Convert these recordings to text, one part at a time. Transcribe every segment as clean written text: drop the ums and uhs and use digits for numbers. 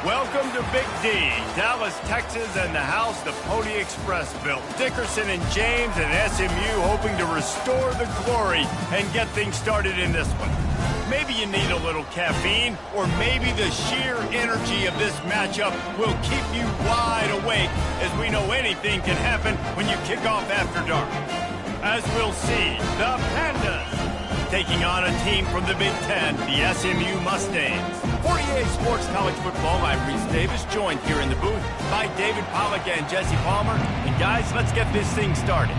Welcome to Big D, Dallas, Texas, and the house the Pony Express built. Dickerson and James and SMU hoping to restore the glory and get things started in this one. Maybe you need a little caffeine, or maybe the sheer energy of this matchup will keep you wide awake, as we know anything can happen when you kick off after dark. As we'll see, the Pandas taking on a team from the Big Ten, the SMU Mustangs. For EA Sports College Football, I'm Reese Davis, joined here in the booth by David Pollack and Jesse Palmer. And guys, let's get this thing started.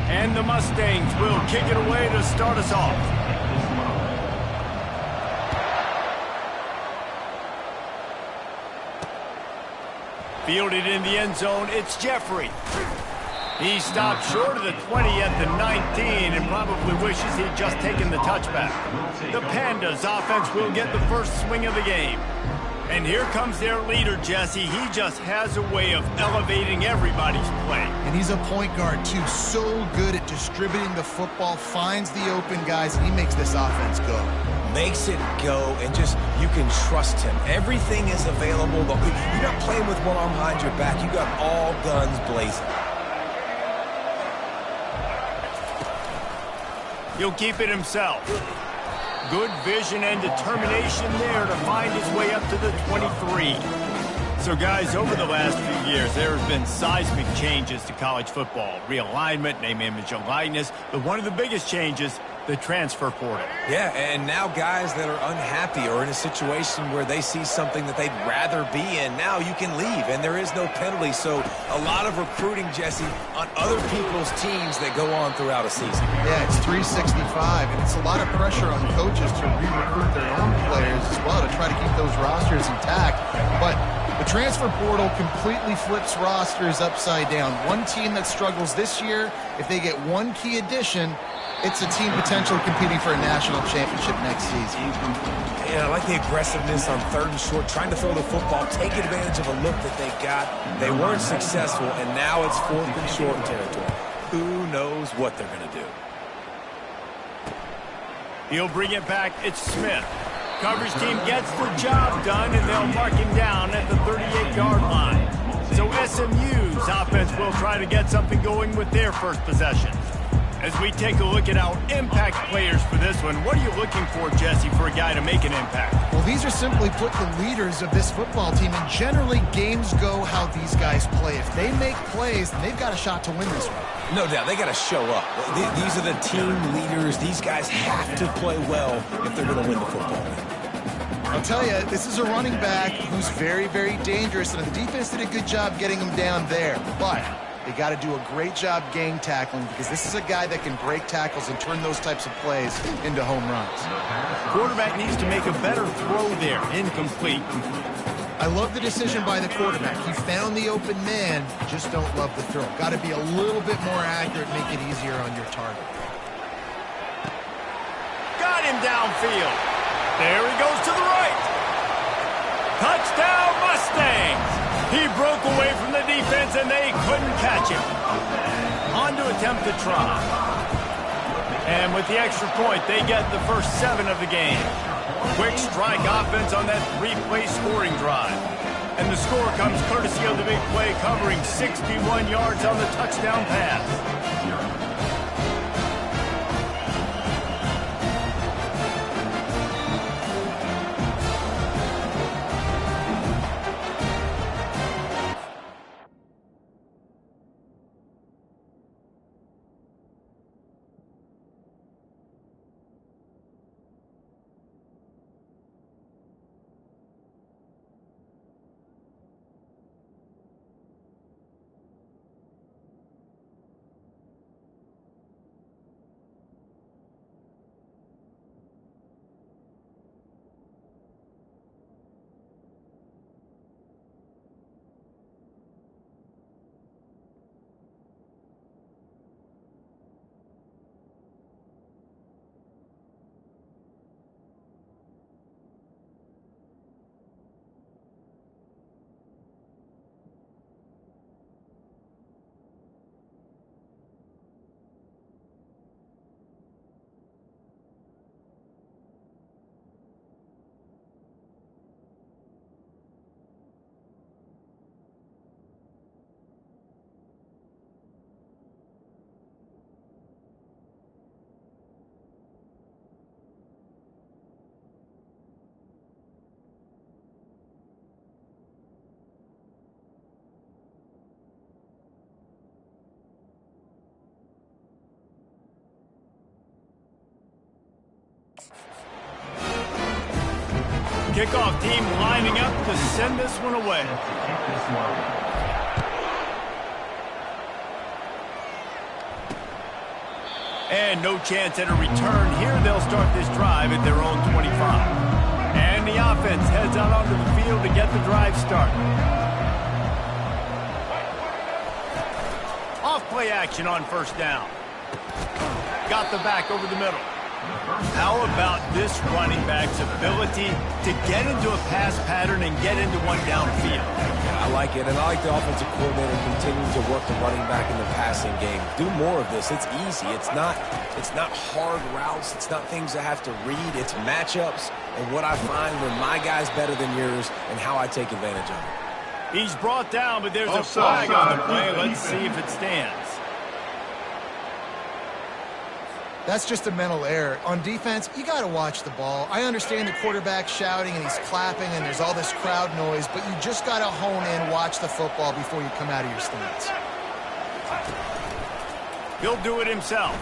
And the Mustangs will kick it away to start us off. Fielded in the end zone, it's Jeffrey. He stopped short of the 20 at the 19 and probably wishes he'd just taken the touchback. The Pandas offense will get the first swing of the game. And here comes their leader, Jesse. He just has a way of elevating everybody's play. And he's a point guard, too. So good at distributing the football, finds the open guys, and he makes this offense go. Makes it go, and just, you can trust him. Everything is available. You're not playing with one arm behind your back. You got all guns blazing. He'll keep it himself. Good vision and determination there to find his way up to the 23. So, guys, over the last few years, there have been seismic changes to college football. Realignment, name, image, and likeness. But one of the biggest changes, the transfer portal. Yeah, and now guys that are unhappy or in a situation where they see something that they'd rather be in, now you can leave, and there is no penalty. So a lot of recruiting, Jesse, on other people's teams that go on throughout a season. Yeah, it's 365, and it's a lot of pressure on coaches to re-recruit their own players as well to try to keep those rosters intact. But the transfer portal completely flips rosters upside down. One team that struggles this year, if they get one key addition, it's a team potentially competing for a national championship next season. Yeah, I like the aggressiveness on 3rd and short, trying to throw the football, take advantage of a look that they got. They weren't successful, and now it's 4th and short territory. Who knows what they're going to do? He'll bring it back. It's Smith. Coverage team gets the job done, and they'll mark him down at the 38-yard line. So SMU's offense will try to get something going with their first possession. As we take a look at our impact players for this one, what are you looking for, Jesse, for a guy to make an impact? Well, these are simply put the leaders of this football team, and generally games go how these guys play. If they make plays, then they've got a shot to win this one. No doubt, they got to show up. These are the team leaders. These guys have to play well if they're going to win the football game. I'll tell you, this is a running back who's very, very dangerous, and the defense did a good job getting him down there. But they got to do a great job gang tackling, because this is a guy that can break tackles and turn those types of plays into home runs. Quarterback needs to make a better throw there. Incomplete. I love the decision by the quarterback. He found the open man, just don't love the throw. Got to be a little bit more accurate, make it easier on your target. Got him downfield. There he goes to the right. Touchdown, Mustangs. He broke away from the defense, and they couldn't catch him. On to attempt the try. And with the extra point, they get the first 7 of the game. Quick strike offense on that 3-play scoring drive. And the score comes courtesy of the big play, covering 61 yards on the touchdown pass. Kickoff team lining up to send this one away. And no chance at a return here. They'll start this drive at their own 25. And the offense heads out onto the field to get the drive started. Off play action on first down. Got the back over the middle. How about this running back's ability to get into a pass pattern and get into one downfield? I like it, and I like the offensive coordinator continuing to work the running back in the passing game. Do more of this. It's easy. It's not hard routes. It's not things I have to read. It's matchups and what I find when my guy's better than yours and how I take advantage of it. He's brought down, but there's a flag on the play. Let's see if it stands. That's just a mental error. On defense, you got to watch the ball. I understand the quarterback shouting and he's clapping and there's all this crowd noise, but you just got to hone in, watch the football before you come out of your stance. He'll do it himself.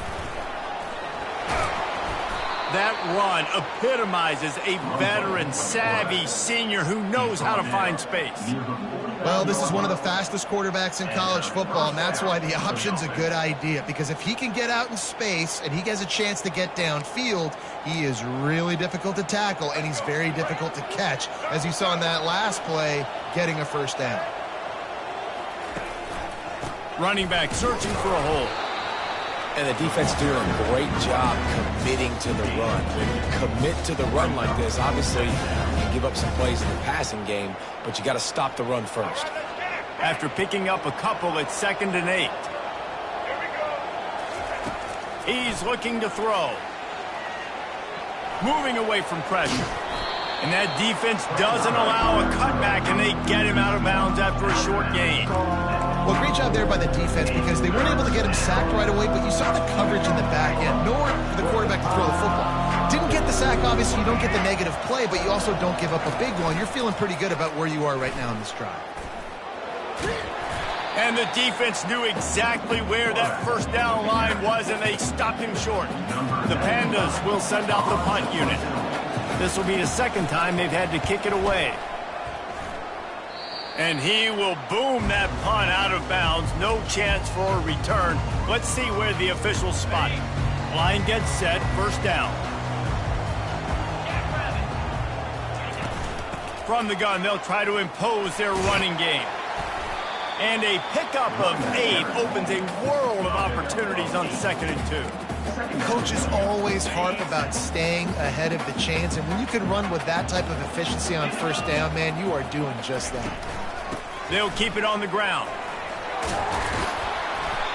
That run epitomizes a veteran, savvy senior who knows how to find space. Well, this is one of the fastest quarterbacks in college football, and that's why the option's a good idea, because if he can get out in space and he has a chance to get downfield, he is really difficult to tackle, and he's very difficult to catch, as you saw in that last play, getting a first down. Running back searching for a hole. And the defense doing a great job committing to the run. When you commit to the run like this, obviously you can give up some plays in the passing game, but you got to stop the run first. After picking up a couple, it's 2nd and 8. He's looking to throw. Moving away from pressure. And that defense doesn't allow a cutback, and they get him out of bounds after a short gain. Well, great job there by the defense because they weren't able to get him sacked right away, but you saw the coverage in the back end. Nowhere for the quarterback to throw the football. Didn't get the sack, obviously. You don't get the negative play, but you also don't give up a big one. You're feeling pretty good about where you are right now in this drive. And the defense knew exactly where that first down line was, and they stopped him short. The Pandas will send out the punt unit. This will be the second time they've had to kick it away. And he will boom that punt out of bounds. No chance for a return. Let's see where the officials spot it. Line gets set, first down. From the gun, they'll try to impose their running game. And a pickup of 8 opens a world of opportunities on 2nd and 2. Coaches always harp about staying ahead of the chains, and when you can run with that type of efficiency on first down, man, you are doing just that. They'll keep it on the ground.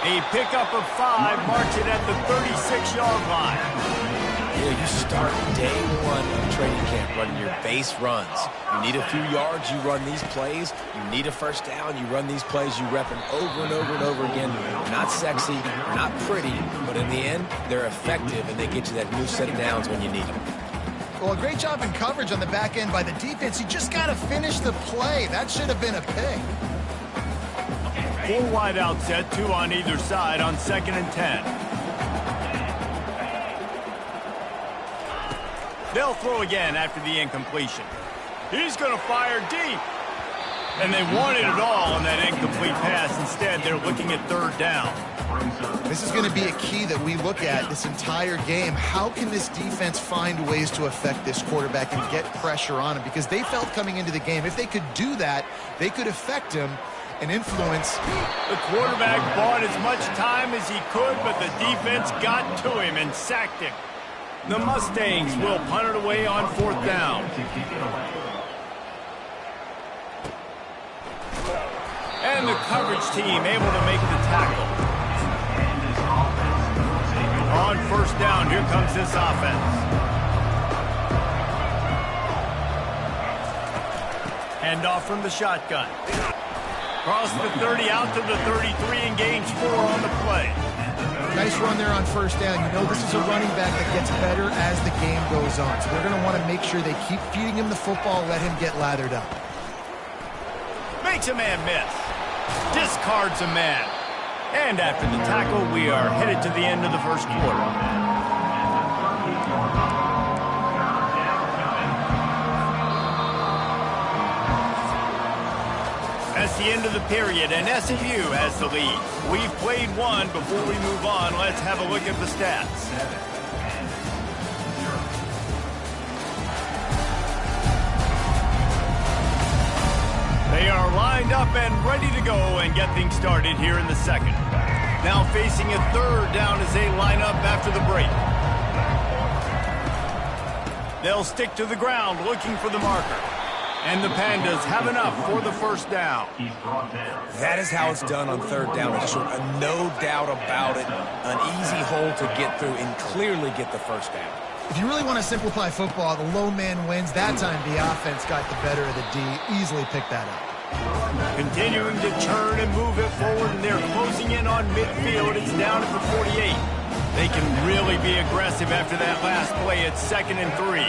A pickup of 5, marks it at the 36-yard line. Yeah, you start day one of training camp running your base runs. You need a few yards, you run these plays. You need a first down, you run these plays. You rep them over and over and over again. They're not sexy, they're not pretty, but in the end, they're effective, and they get you that new set of downs when you need them. Well, a great job in coverage on the back end by the defense. You just got to finish the play. That should have been a pick. 4 wide out set, 2 on either side on 2nd and 10. They'll throw again after the incompletion. He's going to fire deep. And they wanted it all on that incomplete pass. Instead, they're looking at 3rd down. This is going to be a key that we look at this entire game. How can this defense find ways to affect this quarterback and get pressure on him? Because they felt coming into the game, if they could do that, they could affect him and influence. The quarterback bought as much time as he could, but the defense got to him and sacked him. The Mustangs will punt it away on 4th down. And the coverage team able to make the tackle. On 1st down, here comes this offense. Handoff from the shotgun. Cross the 30 out to the 33 and gains 4 on the play. Nice run there on 1st down. You know this is a running back that gets better as the game goes on. So they're going to want to make sure they keep feeding him the football, let him get lathered up. Makes a man miss. Discards a man. And after the tackle, we are headed to the end of the first quarter. It's the end of the period, and SMU has the lead. We've played one. Before we move on, let's have a look at the stats. They are lined up and ready to go and get things started here in the second. Now facing a third down as they line up after the break. They'll stick to the ground looking for the marker. And the Pandas have enough for the first down. That is how it's done on third down. It's short, no doubt about it. An easy hole to get through and clearly get the first down. If you really want to simplify football, the low man wins. That time the offense got the better of the D. Easily picked that up. Continuing to turn and move it forward, and they're closing in on midfield. It's down at the 48. They can really be aggressive after that last play. It's 2nd and 3.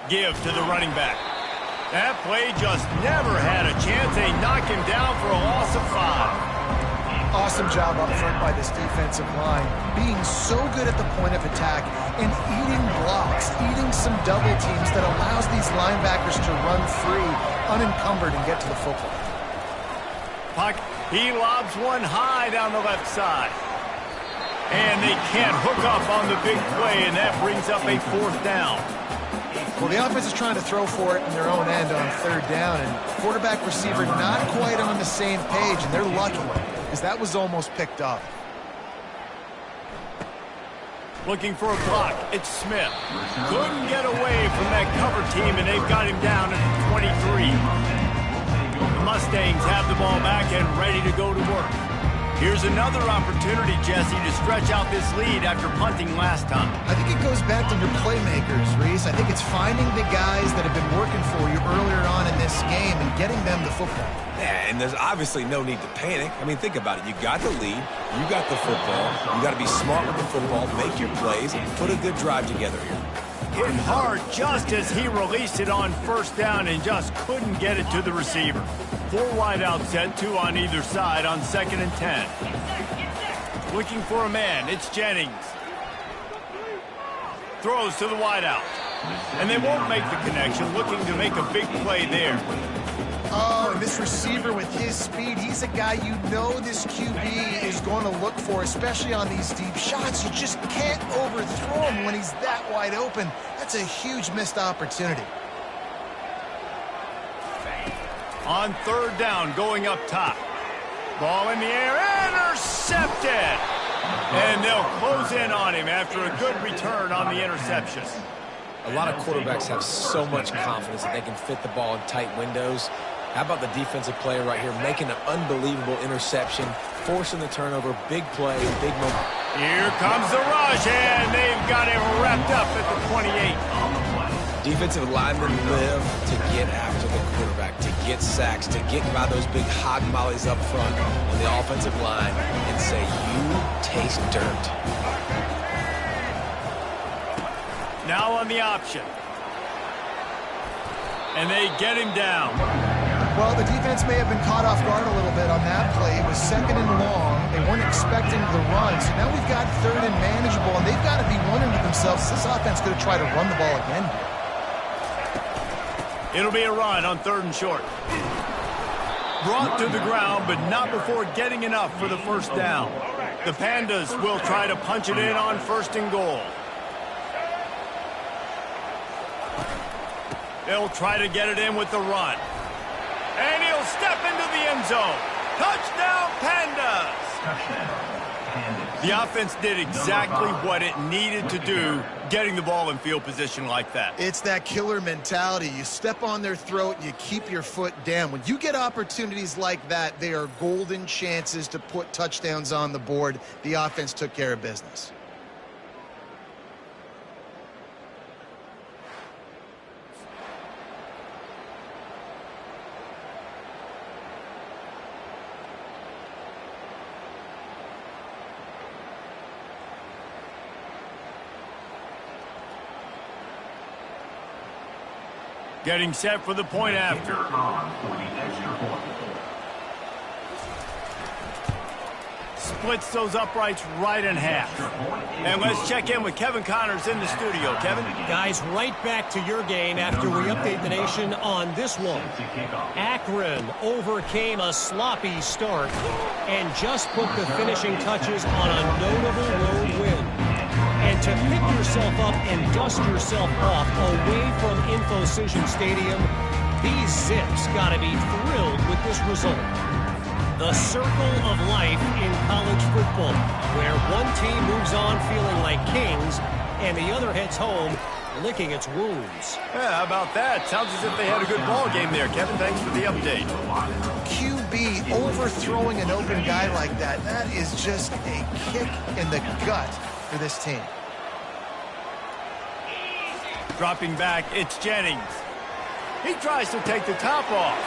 Give to the running back. That play just never had a chance. They knock him down for a loss of 5. Awesome job up front by this defensive line, being so good at the point of attack and eating blocks, eating some double teams that allows these linebackers to run free, unencumbered, and get to the football. Puck, he lobs one high down the left side. And they can't hook up on the big play, and that brings up a 4th down. Well, the offense is trying to throw for it in their own end on third down, and quarterback receiver not quite on the same page, and they're lucky because that was almost picked up. Looking for a block. It's Smith. Couldn't get away from that cover team, and they've got him down at 23. The Mustangs have the ball back and ready to go to work. Here's another opportunity, Jesse, to stretch out this lead after punting last time. I think it goes back to your playmakers, Reese. I think it's finding the guys that have been working for you earlier on in this game and getting them the football. Yeah, and there's obviously no need to panic. I mean, think about it. You got the lead. You got the football. You got to be smart with the football, make your plays, and put a good drive together here. Hit hard just as he released it on first down and just couldn't get it to the receiver. 4 wide out set, 2 on either side on 2nd and 10. Looking for a man, it's Jennings. Throws to the wide out. And they won't make the connection, looking to make a big play there. Oh, and this receiver with his speed, he's a guy you know this QB is going to look for, especially on these deep shots. You just can't overthrow him when he's that wide open. That's a huge missed opportunity. On third down, going up top. Ball in the air, intercepted! And they'll close in on him after a good return on the interception. A lot of quarterbacks have so much confidence that they can fit the ball in tight windows. How about the defensive player right here making an unbelievable interception, forcing the turnover, big play, big moment. Here comes the rush, and they've got him wrapped up at the 28. Defensive linemen live to get after the quarterback, to get sacks, to get by those big hog mollies up front on the offensive line and say, you taste dirt. Now on the option. And they get him down. Well, the defense may have been caught off guard a little bit on that play. It was 2nd and long. They weren't expecting the run. So now we've got 3rd and manageable, and they've got to be wondering to themselves, this offense going to try to run the ball again here? It'll be a run on 3rd and short. Brought to the ground, but not before getting enough for the first down. The Pandas will try to punch it in on 1st and goal. They'll try to get it in with the run. And he'll step into the end zone. Touchdown, Pandas! The offense did exactly what it needed to do, getting the ball in field position like that. It's that killer mentality. You step on their throat, you keep your foot down. When you get opportunities like that, they are golden chances to put touchdowns on the board. The offense took care of business. Getting set for the point after. splits those uprights right in half. And let's check in with Kevin Connors in the studio. Kevin? Guys, right back to your game after we update the nation on this one. Akron overcame a sloppy start and just put the finishing touches on a notable road win. And to pick yourself up and dust yourself off away from InfoCision Stadium, these Zips got to be thrilled with this result. The circle of life in college football, where one team moves on feeling like kings and the other heads home licking its wounds. Yeah, how about that? Sounds as if they had a good ball game there, Kevin. Thanks for the update. QB overthrowing an open guy like that, that is just a kick in the gut for this team. Dropping back, it's Jennings. He tries to take the top off.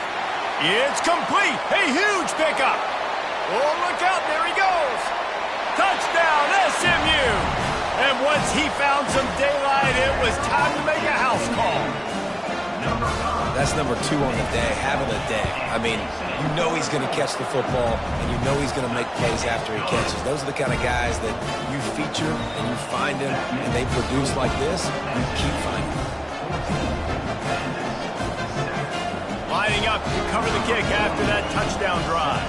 It's complete. A huge pickup. Oh, look out. There he goes. Touchdown, SMU. And once he found some daylight, it was time to make a house call. That's number 2 on the day, having a day. I mean, you know he's going to catch the football, and you know he's going to make plays after he catches. Those are the kind of guys that you feature and you find them, and they produce like this, you keep finding them. Lining up to cover the kick after that touchdown drive.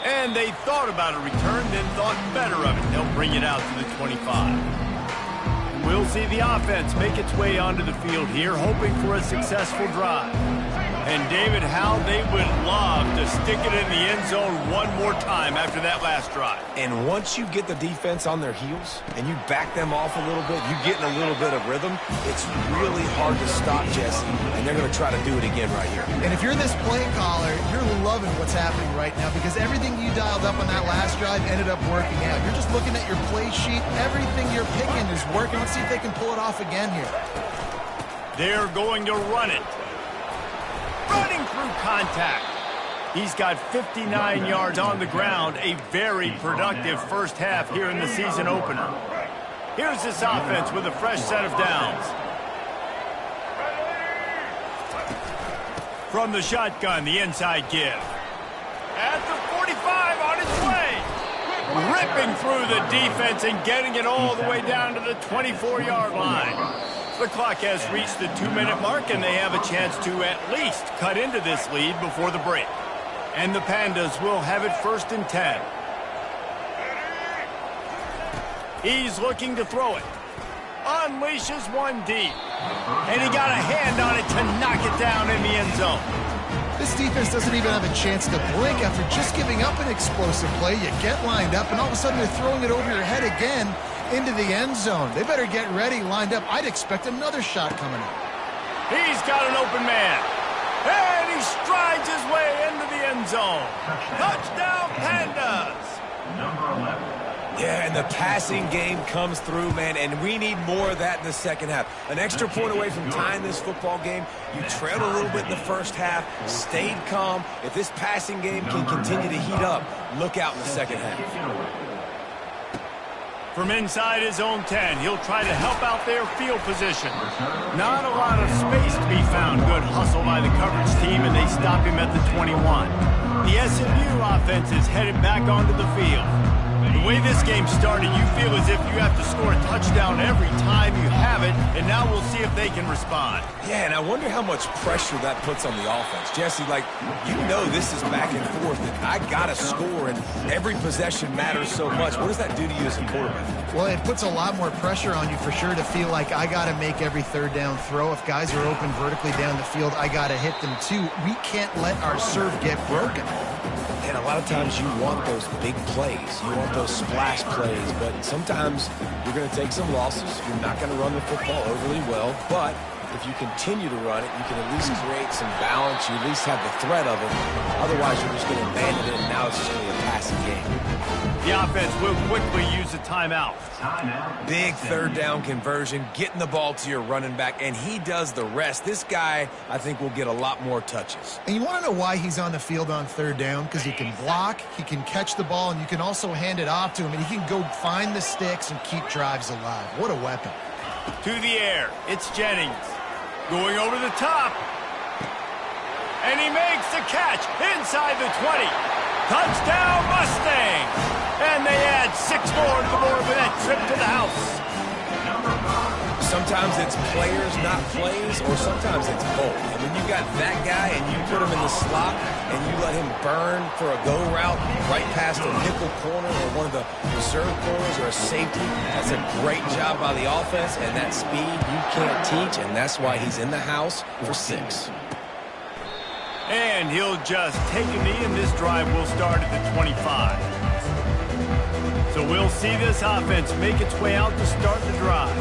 And they thought about a return, then thought better of it. They'll bring it out to the 25. We'll see the offense make its way onto the field here, hoping for a successful drive. And David, how they would love to stick it in the end zone one more time after that last drive. And once you get the defense on their heels and you back them off a little bit, you get in a little bit of rhythm, it's really hard to stop, Jesse, and they're going to try to do it again right here. And if you're this play caller, you're loving what's happening right now because everything you dialed up on that last drive ended up working out. You're just looking at your play sheet. Everything you're picking is working. Let's see if they can pull it off again here. They're going to run it. Running through contact. He's got 59 yards on the ground, a very productive first half here in the season opener. Here's this offense with a fresh set of downs. From the shotgun, the inside give. At the 45 on its way. Ripping through the defense and getting it all the way down to the 24-yard line. The clock has reached the 2-minute mark, and they have a chance to at least cut into this lead before the break. And the Pandas will have it 1st and 10. He's looking to throw it. Unleashes one deep. And he got a hand on it to knock it down in the end zone. This defense doesn't even have a chance to blink after just giving up an explosive play. You get lined up, and all of a sudden they're throwing it over your head again into the end zone. They better get ready, lined up. I'd expect another shot coming up. He's got an open man. And he strides his way into the end zone. Touchdown, Pandas. Number 11. Yeah, and the passing game comes through, man, and we need more of that in the second half. An extra point away from tying this football game. You trailed a little bit in the first half, stayed calm. If this passing game can continue to heat up, look out in the second half. From inside his own 10, he'll try to help out their field position. Not a lot of space to be found. Good hustle by the coverage team, and they stop him at the 21. The SMU offense is headed back onto the field. The way this game started, you feel as if you have to score a touchdown every time you have it, and now we'll see if they can respond. Yeah, and I wonder how much pressure that puts on the offense. Jesse, like, you know this is back and forth, and I got to score, and every possession matters so much. What does that do to you as a quarterback? Well, it puts a lot more pressure on you for sure to feel like I got to make every third down throw. If guys are open vertically down the field, I got to hit them too. We can't let our serve get broken. And a lot of times you want those big plays. You want those splash plays. But sometimes you're going to take some losses. You're not going to run the football overly well. But if you continue to run it, you can at least create some balance. You at least have the threat of it. Otherwise, you're just going to abandon it, and now it's just going to be a passing game. The offense will quickly use a timeout. Big third down conversion, getting the ball to your running back, and he does the rest. This guy, I think, will get a lot more touches. And you want to know why he's on the field on third down? Because he can block, he can catch the ball, and you can also hand it off to him, and he can go find the sticks and keep drives alive. What a weapon. To the air, it's Jennings. Going over the top. And he makes the catch inside the 20. Touchdown, Mustangs! And they add 6 more to the board with that trip to the house. Sometimes it's players, not plays, or sometimes it's both. And when you got that guy and you put him in the slot and you let him burn for a go route right past a nickel corner or one of the reserve corners or a safety, that's a great job by the offense, and that speed you can't teach, and that's why he's in the house for 6. And he'll just take a knee, and this drive will start at the 25. So we'll see this offense make its way out to start the drive.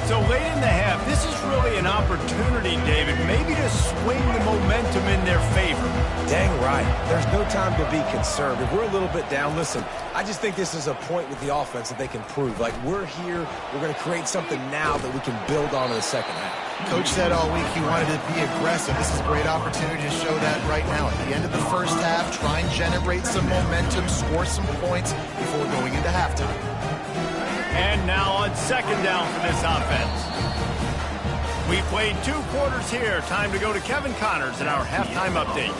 So late in the half, this is really an opportunity, David, maybe to swing the momentum in their favor. Dang right. There's no time to be concerned. If we're a little bit down, listen, I just think this is a point with the offense that they can prove. Like, we're here, we're going to create something now that we can build on in the second half. Coach said all week he wanted to be aggressive. This is a great opportunity to show that right now. At the end of the first half, try and generate some momentum, score some points before going into halftime. And now on second down for this offense. We played 2 quarters here. Time to go to Kevin Connors in our halftime update.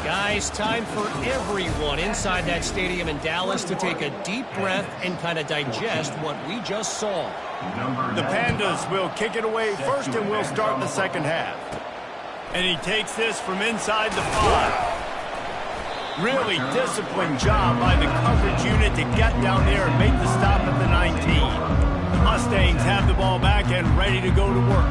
Guys, time for everyone inside that stadium in Dallas to take a deep breath and kind of digest what we just saw. The Pandas will kick it away first, and we'll start the second half. And he takes this from inside the 5. Really disciplined job by the coverage unit to get down there and make the stop at the 19. The Mustangs have the ball back and ready to go to work.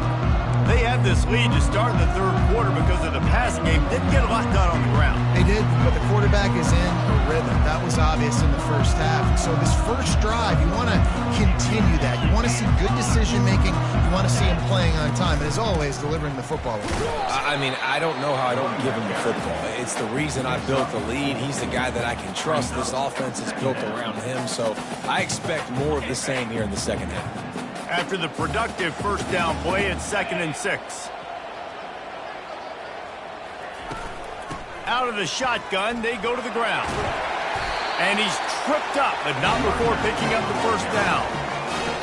They had this lead to start in the third quarter because of the passing game. Didn't get a lot done on the ground. They did, but the quarterback is in a rhythm. That was obvious in the first half. So this first drive, you want to continue that. You want to see good decision-making. You want to see him playing on time. And as always, delivering the football. I mean, I don't know how I don't give him the football. It's the reason I built the lead. He's the guy that I can trust. This offense is built around him. So I expect more of the same here in the second half. After the productive first down play, it's 2nd and 6. Out of the shotgun, they go to the ground. And he's tripped up, but not before picking up the first down.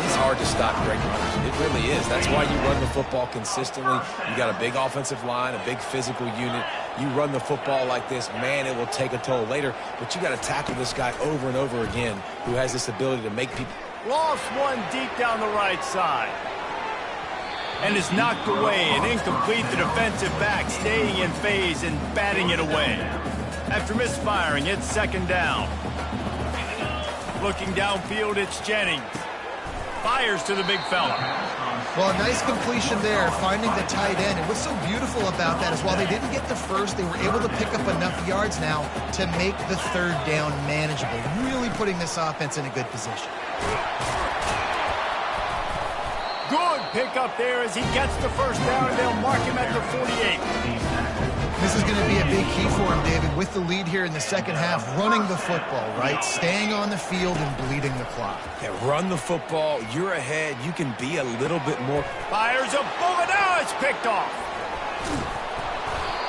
It's hard to stop great runners. It really is. That's why you run the football consistently. You got a big offensive line, a big physical unit. You run the football like this, man, it will take a toll later. But you got to tackle this guy over and over again who has this ability to make people. Lost one deep down the right side. And is knocked away and incomplete. The defensive back staying in phase and batting it away. After misfiring, it's 2nd down. Looking downfield, it's Jennings. Fires to the big fella. Well, a nice completion there, finding the tight end. And what's so beautiful about that is while they didn't get the first, they were able to pick up enough yards now to make the third down manageable, really putting this offense in a good position. Good pickup there as he gets the first down, and they'll mark him at the 48. This is going to be a big key for him, David, with the lead here in the second half, running the football, right? Staying on the field and bleeding the clock. Yeah, run the football. You're ahead. You can be a little bit more. Fires a bullet. Now it's picked off.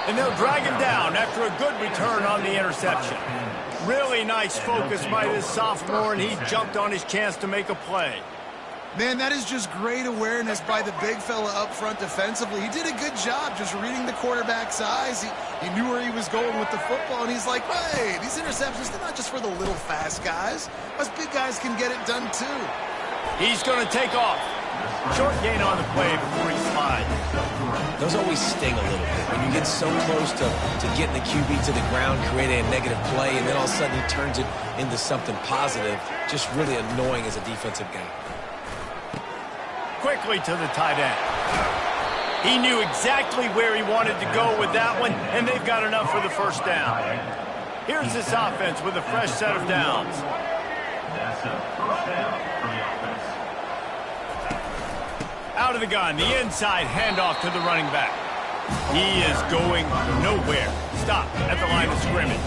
And they'll drag him down after a good return on the interception. Really nice focus by this sophomore, and he jumped on his chance to make a play. Man, that is just great awareness by the big fella up front defensively. He did a good job just reading the quarterback's eyes. He knew where he was going with the football, and he's like, hey, these interceptions, they're not just for the little fast guys. Us big guys can get it done too. He's going to take off. Short gain on the play before he slides. Those always sting a little bit. When you get so close to getting the QB to the ground, creating a negative play, and then all of a sudden he turns it into something positive, just really annoying as a defensive guy. Quickly to the tight end. He knew exactly where he wanted to go with that one, and they've got enough for the first down. Here's this offense with a fresh set of downs. Out of the gun, the inside handoff to the running back. He is going nowhere. Stop at the line of scrimmage.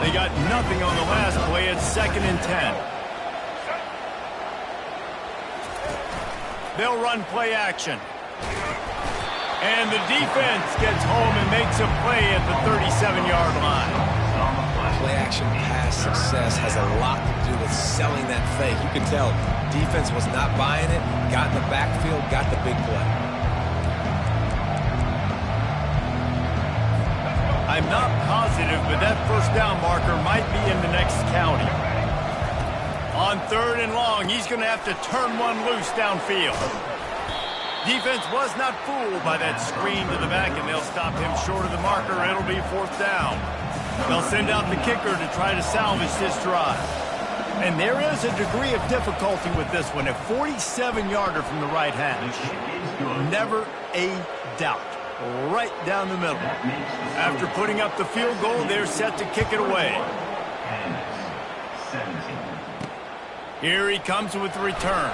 They got nothing on the last play. It's 2nd and 10. They'll run play action. And the defense gets home and makes a play at the 37-yard line. Play action pass success has a lot to do with selling that fake. You can tell defense was not buying it, got in the backfield, got the big play. not positive, but that first down marker might be in the next county. On 3rd and long, he's going to have to turn one loose downfield. Defense was not fooled by that screen to the back, and they'll stop him short of the marker. It'll be 4th down. They'll send out the kicker to try to salvage this drive. And there is a degree of difficulty with this one. A 47-yarder from the right hash. Never a doubt. Right down the middle. After putting up the field goal, they're set to kick it away. Here he comes with the return.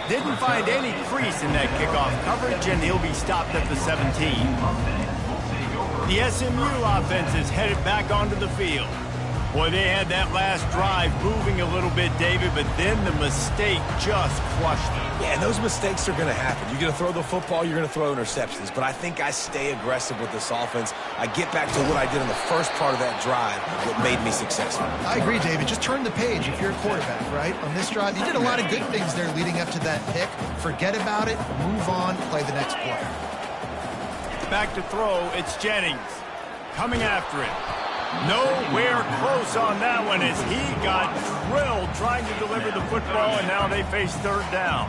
Didn't find any crease in that kickoff coverage, and he'll be stopped at the 17. The SMU offense is headed back onto the field. Boy, they had that last drive moving a little bit, David, but then the mistake just crushed them. Yeah, and those mistakes are going to happen. You're going to throw the football, you're going to throw interceptions. But I think I stay aggressive with this offense. I get back to what I did in the first part of that drive that made me successful. I agree, David. Just turn the page if you're a quarterback, right? On this drive, you did a lot of good things there leading up to that pick. Forget about it, move on, play the next play. Back to throw, it's Jennings. Coming after it. Nowhere close on that one as he got drilled trying to deliver the football, and now they face 3rd down.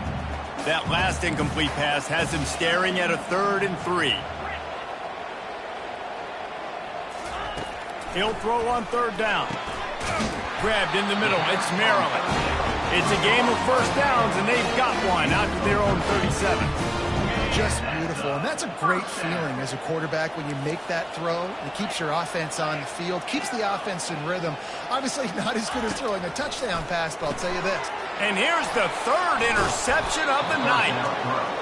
That last incomplete pass has him staring at a 3rd and 3. He'll throw on 3rd down. Grabbed in the middle. It's Maryland. It's a game of first downs, and they've got one out to their own 37. Just beautiful, and that's a great feeling as a quarterback when you make that throw. It keeps your offense on the field, keeps the offense in rhythm. Obviously not as good as throwing a touchdown pass, but I'll tell you this. And here's the 3rd interception of the night.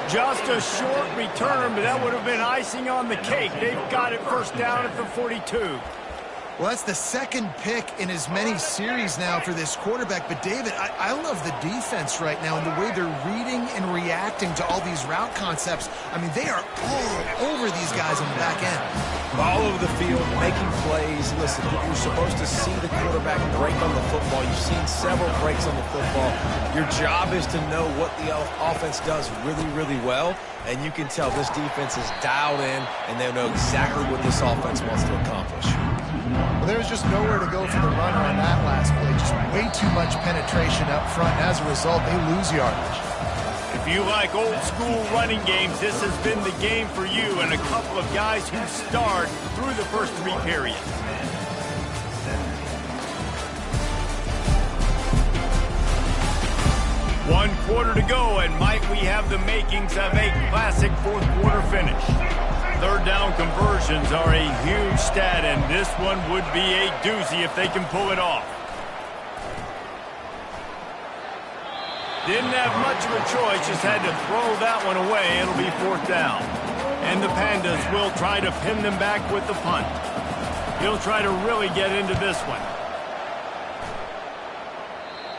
Just a short return, but that would have been icing on the cake. They've got it first down at the 42. Well, that's the 2nd pick in as many series now for this quarterback. But, David, I love the defense right now and the way they're reading and reacting to all these route concepts. I mean, they are all over these guys on the back end. All over the field, making plays. Listen, you're supposed to see the quarterback break on the football. You've seen several breaks on the football. Your job is to know what the offense does really, really well. And you can tell this defense is dialed in, and they know exactly what this offense wants to accomplish. Well, there's just nowhere to go for the runner on that last play. Just way too much penetration up front. As a result, they lose yardage. If you like old-school running games, this has been the game for you and a couple of guys who starred through the first 3 periods. One quarter to go, and might we have the makings of a classic 4th quarter finish. 3rd down conversions are a huge stat, and this one would be a doozy if they can pull it off. Didn't have much of a choice, just had to throw that one away. It'll be 4th down. And the Pandas will try to pin them back with the punt. He'll try to really get into this one.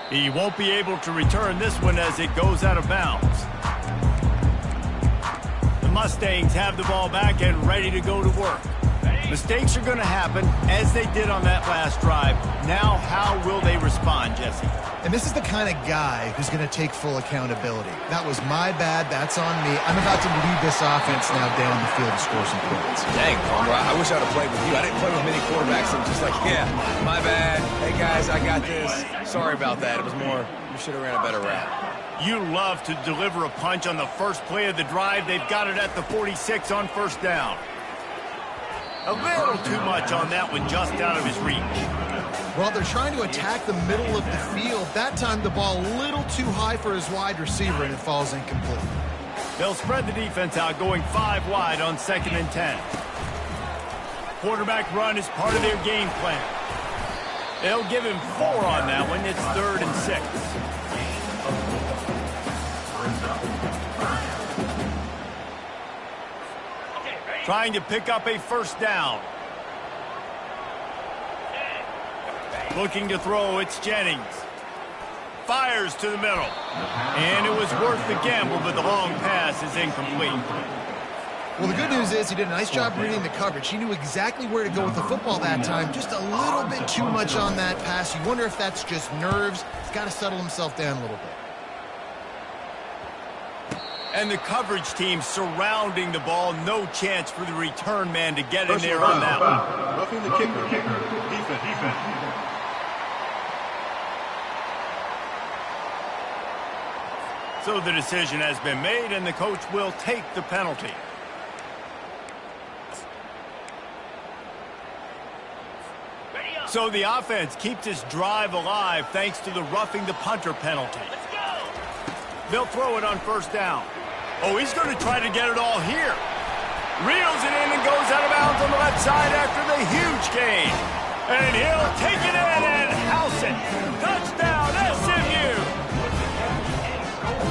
He won't be able to return this one as it goes out of bounds. The Mustangs have the ball back and ready to go to work. Mistakes are going to happen as they did on that last drive. Now, how will they respond, Jesse? And this is the kind of guy who's going to take full accountability. That was my bad. That's on me. I'm about to lead this offense now down the field and score some points. Dang, Palmer, I wish I would have played with you. I didn't play with many quarterbacks that were just like, yeah, my bad. Hey, guys, I got this. Sorry about that. It was more, you should have ran a better route. You love to deliver a punch on the first play of the drive. They've got it at the 46 on first down. A little too much on that one, just out of his reach. Well, they're trying to attack the middle of the field. That time the ball a little too high for his wide receiver, and it falls incomplete. They'll spread the defense out, going 5 wide on 2nd and 10. Quarterback run is part of their game plan. They'll give him 4 on that one. It's 3rd and 6. Trying to pick up a first down. Looking to throw, it's Jennings. Fires to the middle. And it was worth the gamble, but the long pass is incomplete. Well, the good news is he did a nice job reading the coverage. He knew exactly where to go with the football that time. Just a little bit too much on that pass. You wonder if that's just nerves. He's got to settle himself down a little bit. And the coverage team surrounding the ball. No chance for the return man to get in there on that one. Roughing the kicker. Defense. So the decision has been made, and the coach will take the penalty. So the offense keeps this drive alive thanks to the roughing the punter penalty. They'll throw it on first down. Oh, he's going to try to get it all here. Reels it in and goes out of bounds on the left side after the huge gain. And he'll take it in and house it. Touchdown, SMU!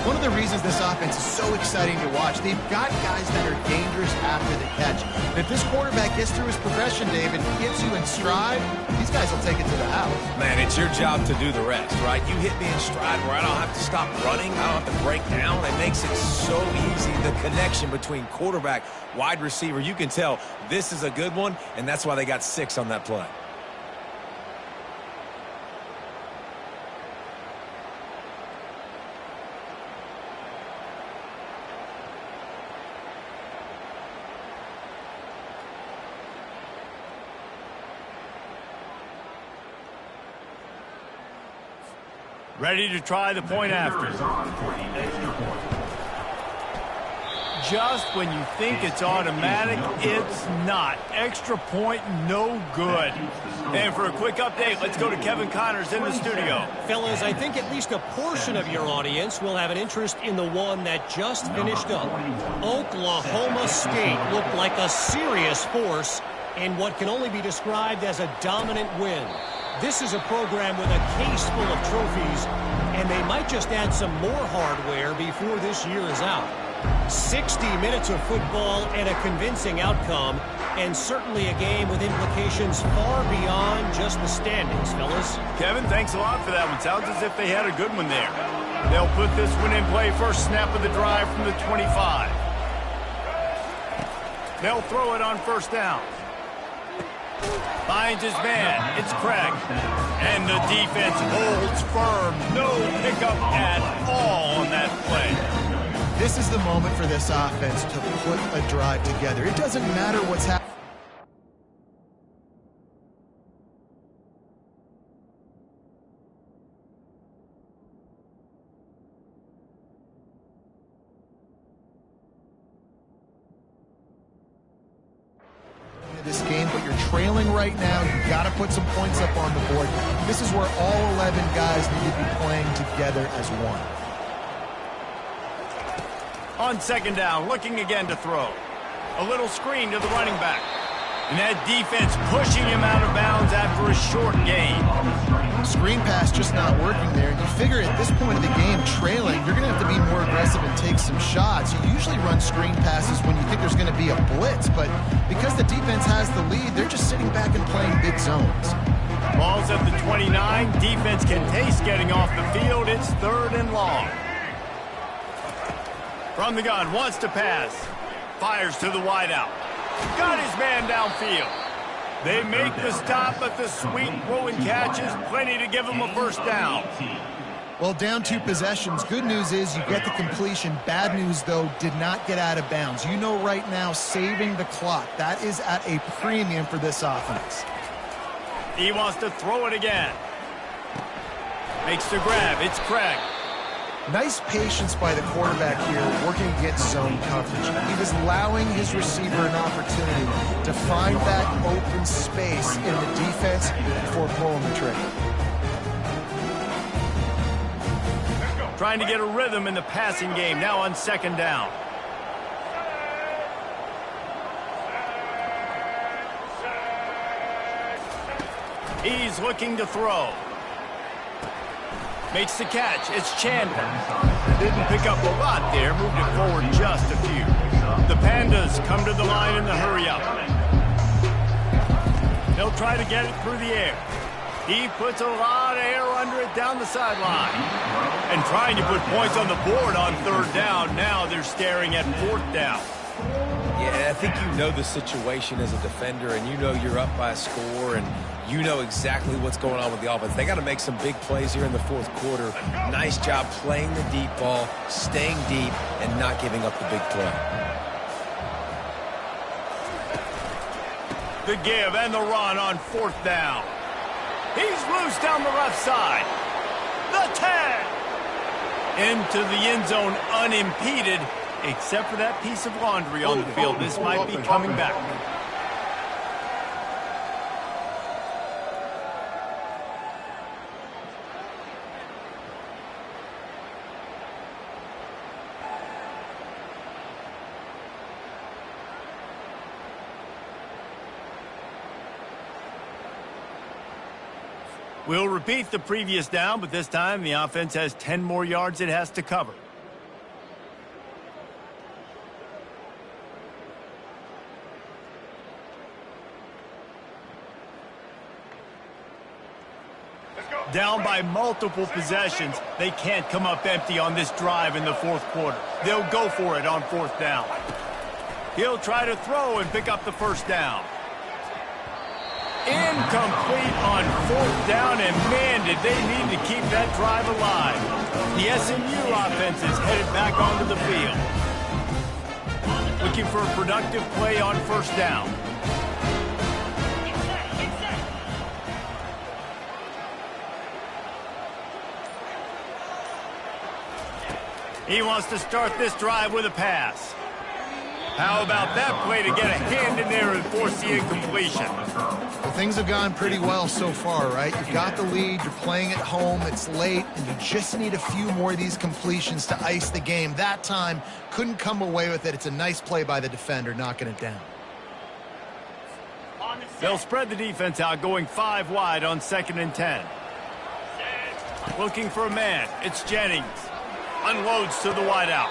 One of the reasons this offense is so exciting to watch, they've got guys that are dangerous after the catch. And if this quarterback gets through his progression, David, gets you in stride, these guys will take it to the house. Man, it's your job to do the rest, right? You hit me in stride where I don't have to stop running. I don't have to break down. It makes it so easy, the connection between quarterback, wide receiver. You can tell this is a good one, and that's why they got 6 on that play. Ready to try the point after. Just when you think it's automatic, it's not. Extra point, no good. And for a quick update, let's go to Kevin Connors in the studio. Fellas, I think at least a portion of your audience will have an interest in the one that just finished up. Oklahoma State looked like a serious force in what can only be described as a dominant win. This is a program with a case full of trophies, and they might just add some more hardware before this year is out. 60 minutes of football and a convincing outcome, and certainly a game with implications far beyond just the standings, fellas. Kevin, thanks a lot for that one. Sounds as if they had a good one there. They'll put this one in play first snap of the drive from the 25. They'll throw it on first down. Finds his man. It's Craig. And the defense holds firm. No pickup at all on that play. This is the moment for this offense to put a drive together. It doesn't matter what's happening. This game, but you're trailing right now. You've got to put some points up on the board. This is where all 11 guys need to be playing together as one. On second down, looking again to throw. A little screen to the running back. And that defense pushing him out of bounds after a short gain. Screen pass just not working there. And you figure at this point of the game, trailing, you're going to have to be more aggressive and take some shots. You usually run screen passes when you think there's going to be a blitz. But because the defense has the lead, they're just sitting back and playing big zones. Ball's at the 29. Defense can taste getting off the field. It's 3rd and long. From the gun, wants to pass. Fires to the wideout. Got his man downfield. They make the stop, but the sweet throw and catch is plenty to give them a first down. Well, down 2 possessions. Good news is you get the completion. Bad news, though, did not get out of bounds. You know right now, saving the clock. That is at a premium for this offense. He wants to throw it again. Makes the grab. It's Craig. Nice patience by the quarterback here, working against zone coverage. He was allowing his receiver an opportunity to find that open space in the defense before pulling the trigger. Trying to get a rhythm in the passing game, now on second down. He's looking to throw. Makes the catch. It's Chandler. Didn't pick up a lot there. Moved it forward just a few. The Pandas come to the line in the hurry-up. They'll try to get it through the air. He puts a lot of air under it down the sideline. And trying to put points on the board on 3rd down. Now they're staring at 4th down. Yeah, I think you know the situation as a defender, and you know you're up by a score, and you know exactly what's going on with the offense. They got to make some big plays here in the fourth quarter. Nice job playing the deep ball, staying deep, and not giving up the big play. The give and the run on fourth down. He's loose down the left side. The 10. Into the end zone unimpeded, except for that piece of laundry on the field. This might be coming back. We'll repeat the previous down, but this time the offense has 10 more yards it has to cover. Down by multiple possessions, they can't come up empty on this drive in the fourth quarter. They'll go for it on fourth down. He'll try to throw and pick up the first down. Incomplete on fourth down, and man, did they need to keep that drive alive. The SMU offense is headed back onto the field. Looking for a productive play on first down. He wants to start this drive with a pass. How about that play to get a hand in there and force the incompletion? Well, things have gone pretty well so far, right? You've got the lead, you're playing at home, it's late, and you just need a few more of these completions to ice the game. That time, couldn't come away with it. It's a nice play by the defender, knocking it down. They'll spread the defense out, going 5 wide on 2nd and 10. Looking for a man. It's Jennings. Unloads to the wideout.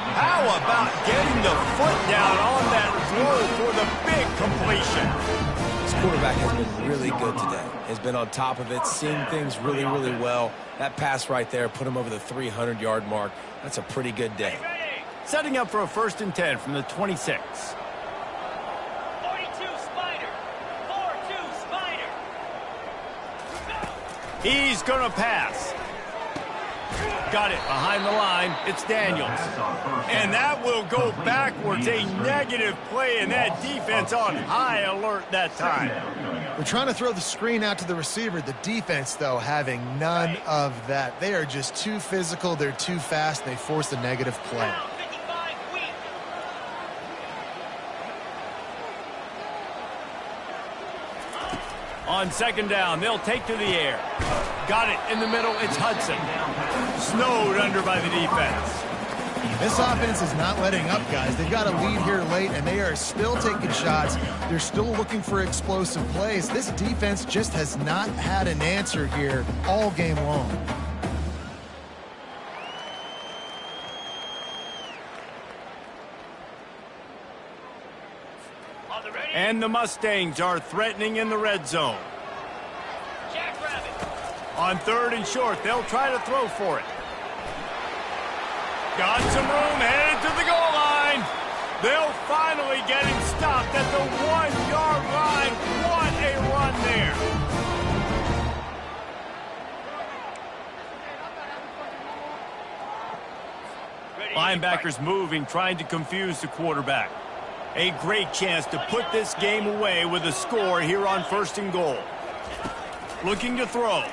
How about getting the foot down on that throw for the big completion? This quarterback has been really good today. Has been on top of it, seeing things really, really well. That pass right there put him over the 300-yard mark. That's a pretty good day. Setting up for a 1st and 10 from the 26. 42 Spider. 4-2 Spider. He's going to pass. Got it behind the line. It's Daniels. And that will go backwards. A negative play, and that defense on high alert that time. They're trying to throw the screen out to the receiver. The defense, though, having none of that. They are just too physical. They're too fast. They force a negative play. On 2nd down, they'll take to the air. Got it in the middle. It's Hudson. Snowed under by the defense. This offense is not letting up, guys. They've got a lead here late, and they are still taking shots. They're still looking for explosive plays. This defense just has not had an answer here all game long. And the Mustangs are threatening in the red zone. On 3rd and short, they'll try to throw for it. Got some room, headed to the goal line. They'll finally get him stopped at the 1-yard line. What a run there. Linebackers moving, trying to confuse the quarterback. A great chance to put this game away with a score here on 1st and goal. Looking to throw.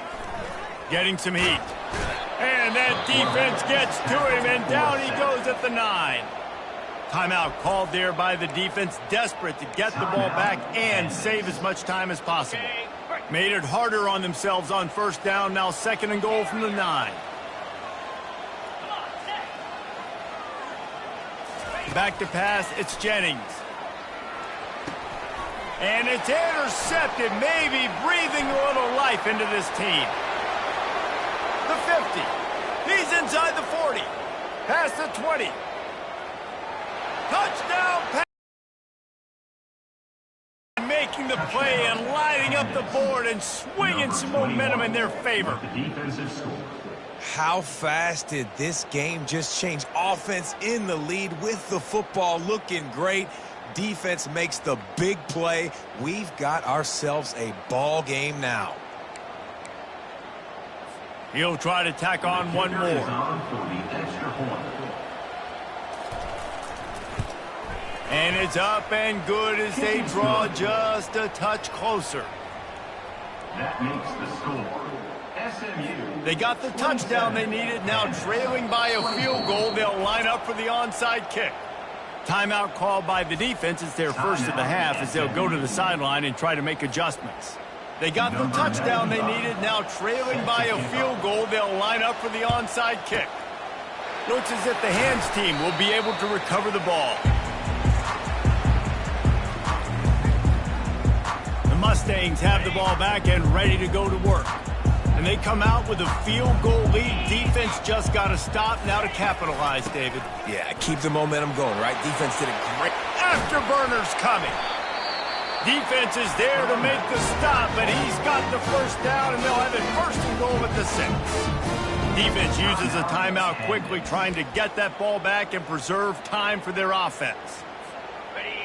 Getting some heat. And that defense gets to him, and down he goes at the 9. Timeout called there by the defense, desperate to get the ball back and save as much time as possible. Made it harder on themselves on 1st down, now 2nd and goal from the 9. Back to pass, it's Jennings. And it's intercepted, maybe breathing a little life into this team. The 50. He's inside the 40. Past the 20. Touchdown pass. Making the play and lighting up the board and swinging some momentum in their favor. How fast did this game just change? Offense in the lead with the football, looking great. defense makes the big play. We've got ourselves a ball game now. He'll try to tack on one more. And it's up and good as they draw just a touch closer. That makes the score. SMU. They got the touchdown they needed. Now trailing by a field goal, they'll line up for the onside kick. Timeout called by the defense. It's their first of the half as they'll go to the sideline and try to make adjustments. They got the touchdown they needed. Now trailing by a field goal, they'll line up for the onside kick. Looks as if the hands team will be able to recover the ball. The Mustangs have the ball back and ready to go to work. And they come out with a field goal lead. Defense just got to stop now to capitalize, David. Yeah, keep the momentum going, right? Defense did a great... Afterburners coming. Defense is there to make the stop, but he's got the first down, and they'll have it first and goal at the 6. Defense uses a timeout quickly, trying to get that ball back and preserve time for their offense.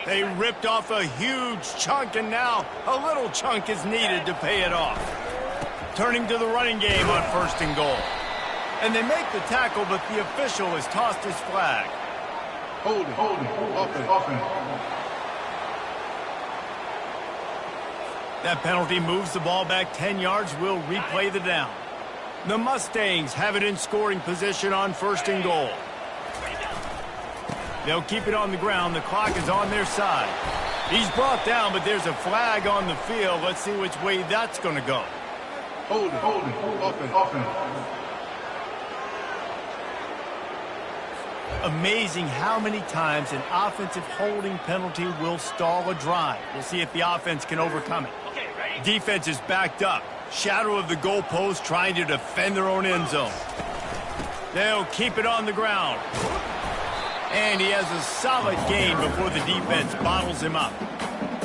They ripped off a huge chunk, and now a little chunk is needed to pay it off. Turning to the running game on first and goal. And they make the tackle, but the official has tossed his flag. Hold it. Offense. That penalty moves the ball back 10 yards. We'll replay the down. The Mustangs have it in scoring position on first and goal. They'll keep it on the ground. The clock is on their side. He's brought down, but there's a flag on the field. Let's see which way that's going to go. Hold it. Offense. Amazing how many times an offensive holding penalty will stall a drive. We'll see if the offense can overcome it. Defense is backed up. Shadow of the goalpost trying to defend their own end zone. They'll keep it on the ground. And he has a solid gain before the defense bottles him up.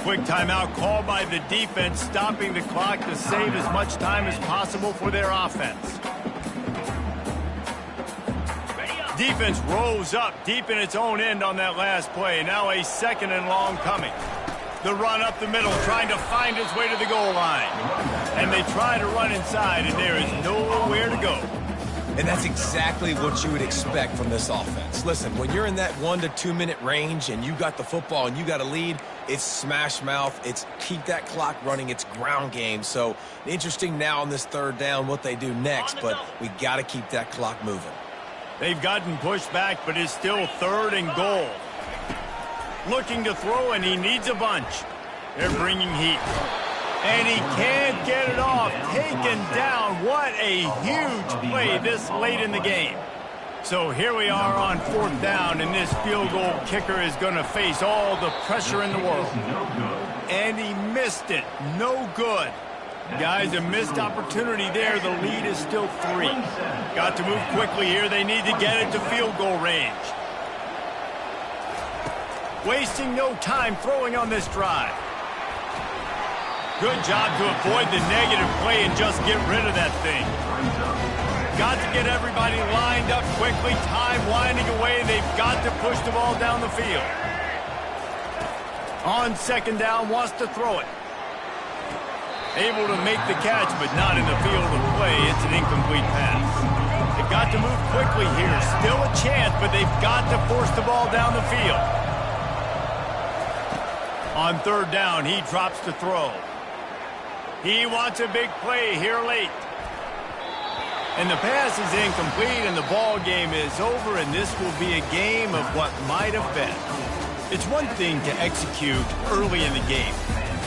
Quick timeout called by the defense, stopping the clock to save as much time as possible for their offense. Defense rose up deep in its own end on that last play. Now a second and long coming. The run up the middle, trying to find its way to the goal line. And they try to run inside, and there is nowhere to go. And that's exactly what you would expect from this offense. Listen, when you're in that 1 to 2 minute range and you got the football and you got a lead, it's smash mouth, it's keep that clock running, it's ground game. So interesting now on this third down what they do next, but we got to keep that clock moving. They've gotten pushed back, but it's still third and goal. Looking to throw, and he needs a bunch. They're bringing heat. And he can't get it off. Taken down. What a huge play this late in the game. So here we are on fourth down, and this field goal kicker is going to face all the pressure in the world. And he missed it. No good. Guys, a missed opportunity there. The lead is still 3. Got to move quickly here. They need to get it to field goal range. Wasting no time throwing on this drive. Good job to avoid the negative play and just get rid of that thing. Got to get everybody lined up quickly. Time winding away. They've got to push the ball down the field. On second down, wants to throw it. Able to make the catch, but not in the field of play. It's an incomplete pass. They've got to move quickly here. Still a chance, but they've got to force the ball down the field. On third down, he drops to throw. He wants a big play here late. And the pass is incomplete, and the ball game is over, and this will be a game of what might have been. It's one thing to execute early in the game.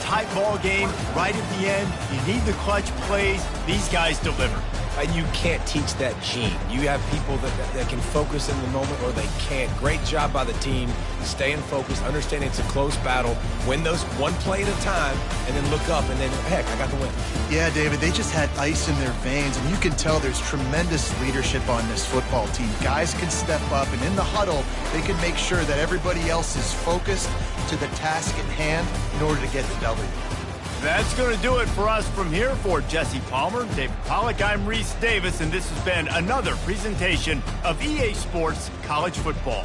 Tight ball game, right at the end, you need the clutch plays. These guys deliver. And you can't teach that gene. You have people that can focus in the moment or they can't. Great job by the team, staying focused, understanding it's a close battle, win those one play at a time, and then look up and then, heck, I got the win. Yeah, David, they just had ice in their veins, and you can tell there's tremendous leadership on this football team. Guys can step up, and in the huddle, they can make sure that everybody else is focused to the task at hand in order to get the W. That's going to do it for us from here. For Jesse Palmer, David Pollack, I'm Reese Davis, and this has been another presentation of EA Sports College Football.